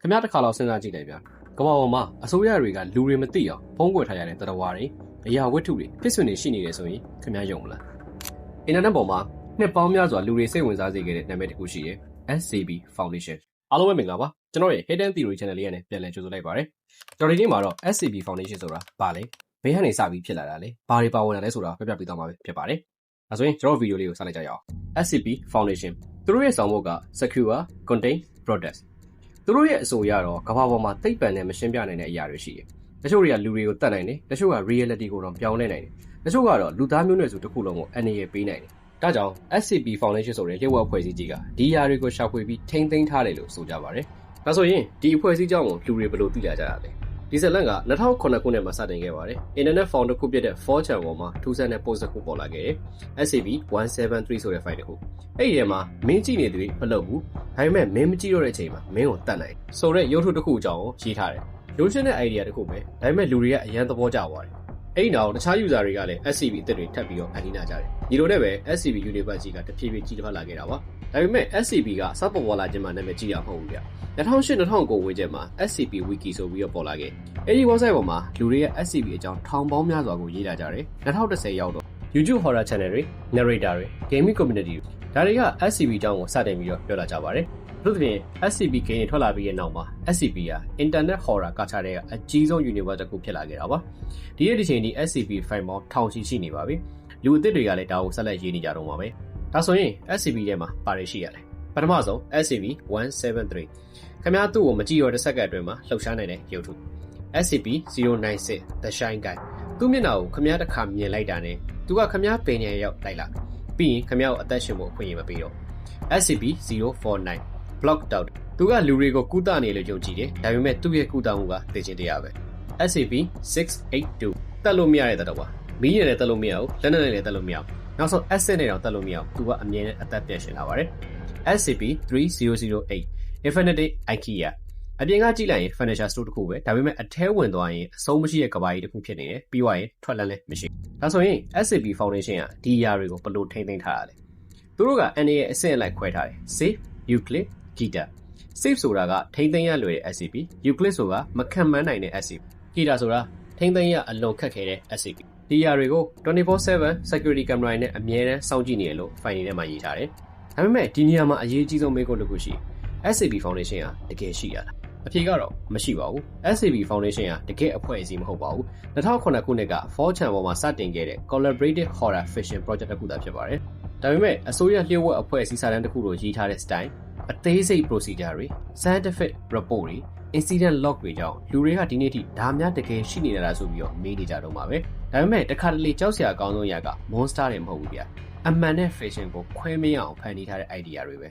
ခင်ဗျားတစ်ခါတော့စဉ်းစားကြည့်လိုက်ဗျာကမ္ဘာပေါ်မှာအစိုးရတွေကလူတွေမသိအောင်ဖုံးကွယ်ထားရတဲ့တရားဝါတွေအရာဝတ္ထုတွေဖြစ်ဆွနေရှိနေတယ်ဆိုရင်ခင်ဗျားယုံမလားအင်တာနက်ပေါ်မှာနှစ်ပေါင်းများစွာလူတွေစိတ်ဝင်စားစေခဲ့တဲ့နာမည်တစ်ခုရှိတယ် SCB Foundation အားလုံးပဲမင်္ဂလာပါကျွန်တော်ရဲ့ Hidden Theory Channel လေးနဲ့ပြန်လည်ကြိုဆိုလိုက်ပါတယ်ကျွန်တော်ဒီနေ့မှာတော့ SCB Foundation ဆိုတာဘာလဲဘယ်ကနေစပြီးဖြစ်လာတာလဲဘာတွေပါဝင်လာလဲဆိုတာပြပြပေးသွားမှာဖြစ်ပါတယ်ဒါဆိုရင်ကျွန်တော်ဗီဒီယိုလေးကိုစလိုက်ကြရအောင် SCB Foundation သူတို့ရဲ့ဆောင်ပုဒ်က Secure Contain Protect သူတို့ရဲ့အဆိုအရတော့ကမ္ဘာပေါ်မှာသိပ္ပံနဲ့မရှင်းပြနိုင်တဲ့အရာတွေရှိတယ်။တချို့တွေကလူတွေကိုတတ်နိုင်တယ်။တချို့က reality ကိုတော့ပြောင်းလဲနိုင်တယ်။တချို့ကတော့လူသားမျိုးနွယ်စုတစ်ခုလုံးကိုအနေရပေးနိုင်တယ်။ဒါကြောင့် SCB Foundation ဆိုတဲ့လျှို့ဝှက်အဖွဲ့အစည်းကြီးကဒီအရာတွေကိုရှာဖွေပြီးထိန်းသိမ်းထားတယ်လို့ဆိုကြပါတယ်။ဒါဆိုရင်ဒီအဖွဲ့အစည်းကြောင့်လူတွေဘယ်လိုသိလာကြတာလဲ။ဒီဇလန်က2009ခုနှစ်မှာစတင်ခဲ့ပါတယ်။ Internet Founder တစ်ခုဖြစ်တဲ့ 4chan ပေါ်မှာထူးဆန်းတဲ့ post တစ်ခုပေါ်လာခဲ့တယ်။ SCB 173ဆိုတဲ့ file တစ်ခု။အဲ့ဒီထဲမှာမင်းကြည့်နေသူတွေမလုပ်ဘူး။ဒါပေမဲ့မင်းမကြည့်တော့တဲ့အချိန်မှာမင်းကိုတတ်နိုင်ဆိုတဲ့ရုပ်ထုတစ်ခုအကြောင်းကိုရေးထားတယ်။ရိုးရှင်းတဲ့ idea တစ်ခုပဲ။ဒါပေမဲ့လူတွေကအရန်သဘောကျသွားတယ်။အဲ့ဒီနောက်တခြား user တွေကလည်း SCB အသစ်တွေထပ်ပြီးတော့အလီနာကြတယ်။ဒီလိုနဲ့ပဲ SCB University ကတဖြည်းဖြည်းကြီးထွားလာခဲ့တာပါ။ဒါပေမဲ့ SCB ကစပေါ်လာခြင်းမှနာမည်ကြီးတာမဟုတ်ဘူးဗျ။2008-2009ဝန်းကျင်မှာ SCB Wiki ဆိုပြီးတော့ပေါ်လာခဲ့။အဲ့ဒီ website ပေါ်မှာလူတွေက SCB အကြောင်းထောင်ပေါင်းများစွာကိုရေးလာကြတယ်။2010ရောက်တော့ YouTube horror channel တွေ narrator တွေ gaming community ဒါတွေက SCB အကြောင်းကိုစတင်ပြီးတော့ပြောလာကြပါတယ်။သို့သဖြင့် SCB game တွေထွက်လာပြီးတဲ့နောက်မှာ SCB က internet horror ကခြားတဲ့အကြီးဆုံး universe တစ်ခုဖြစ်လာခဲ့တာပါ။ဒီရဲ့ဒီချိန်ဒီ SCB file ပေါင်းထောင်ချီရှိနေပါပြီ။လူအသစ်တွေကလည်းဒါကိုဆက်လက်ရေးနေကြတော့မှာပဲ။ဒါဆိုရင် SCB ထဲမှာပါရရှိရလဲ။ပထမဆုံး SCB 173ခင်ဗျားသူ့ကိုမကြည့်ရတဲ့စက္ကန့်အတွင်းမှာလှုပ်ရှားနိုင်တဲ့ရုပ်ထု SCP 096 The Shine Guy သူ့မျက်နှာကိုခမည်းတစ်ခါမြင်လိုက်တာနဲ့သူကခမည်းပင်ရရောက်လိုက်လာပြီးရင်ခမည်းကိုအသက်ရှင်ဖို့အခွင့်အရေးမပေးတော့ SCP 049 Blocked Out သူကလူတွေကိုကုသနေလို့ယုံကြည်တယ်ဒါပေမဲ့သူ့ရဲ့ကုသမှုကသိချင်းတရားပဲ SCP 682တက်လို့မရတဲ့တက်တော့ပါမီးနဲ့လည်းတက်လို့မရဘူးလက်နဲ့လည်းတက်လို့မရဘူးနောက်ဆုံး acid နဲ့တော့တက်လို့မရဘူးသူကအမြဲတမ်းအသက်ပြန်ရှင်လာပါတယ် SCP 3008 Infinity IKEA အပြင်ကကြည့်လိုက်ရင် furniture store တစ်ခုပဲဒါပေမဲ့အထဲဝင်သွားရင်အဆုံးမရှိတဲ့ကဘာကြီးတစ်ခုဖြစ်နေတယ်ပြီးသွားရင်ထွက်လန်းလည်းမရှိဒါဆိုရင် SCP Foundation ကဒီအရာတွေကိုဘယ်လိုထိန်းသိမ်းထားတာလဲသူတို့က NA ရဲ့အဆင့်အလိုက်ခွဲထားတယ် Safe Euclid Gita Safe ဆိုတာကထိန်းသိမ်းရလွယ်တဲ့ SCP Euclid ဆိုတာမခံမှန်းနိုင်တဲ့ SCP Gita ဆိုတာထိန်းသိမ်းရအလွန်ခက်ခဲတဲ့ SCP ဒီအရာတွေကို 24/7 security camera နဲ့အမြဲတမ်းစောင့်ကြည့်နေတယ်လို့ file ထဲမှာရေးထားတယ်ဒါပေမဲ့ဒီနေရာမှာအရေးကြီးဆုံးမေးခွန်းတစ်ခုရှိ SCP Foundation ကတကယ်ရှိရလားအဖြေကတော့မရှိပါဘူး SCP Foundation ကတကယ်အဖွဲ့အစည်းမဟုတ်ပါဘူး2009ခုနှစ်က 4chan ပေါ်မှာစတင်ခဲ့တဲ့ Collaborative Horror Fiction Project တစ်ခုသာဖြစ်ပါတယ်ဒါပေမဲ့အစိုးရလျှို့ဝှက်အဖွဲ့အစည်းစာတမ်းတစ်ခုကိုရေးထားတဲ့ style အသေးစိတ် procedure တွေ scientific report တွေ incident log တွေကြောင့်လူတွေကဒီနေ့ထိဒါများတကယ်ရှိနေတာဆိုပြီးတော့မေးနေကြတော့မှာပဲဒါပေမဲ့တခါတလေကြောက်စရာအကောင်းဆုံးအရာက monster တွေမဟုတ်ဘူးဗျာအမှန်နဲ့ fiction ကိုခွဲမရအောင်ဖန်တီးထားတဲ့ idea တွေပဲ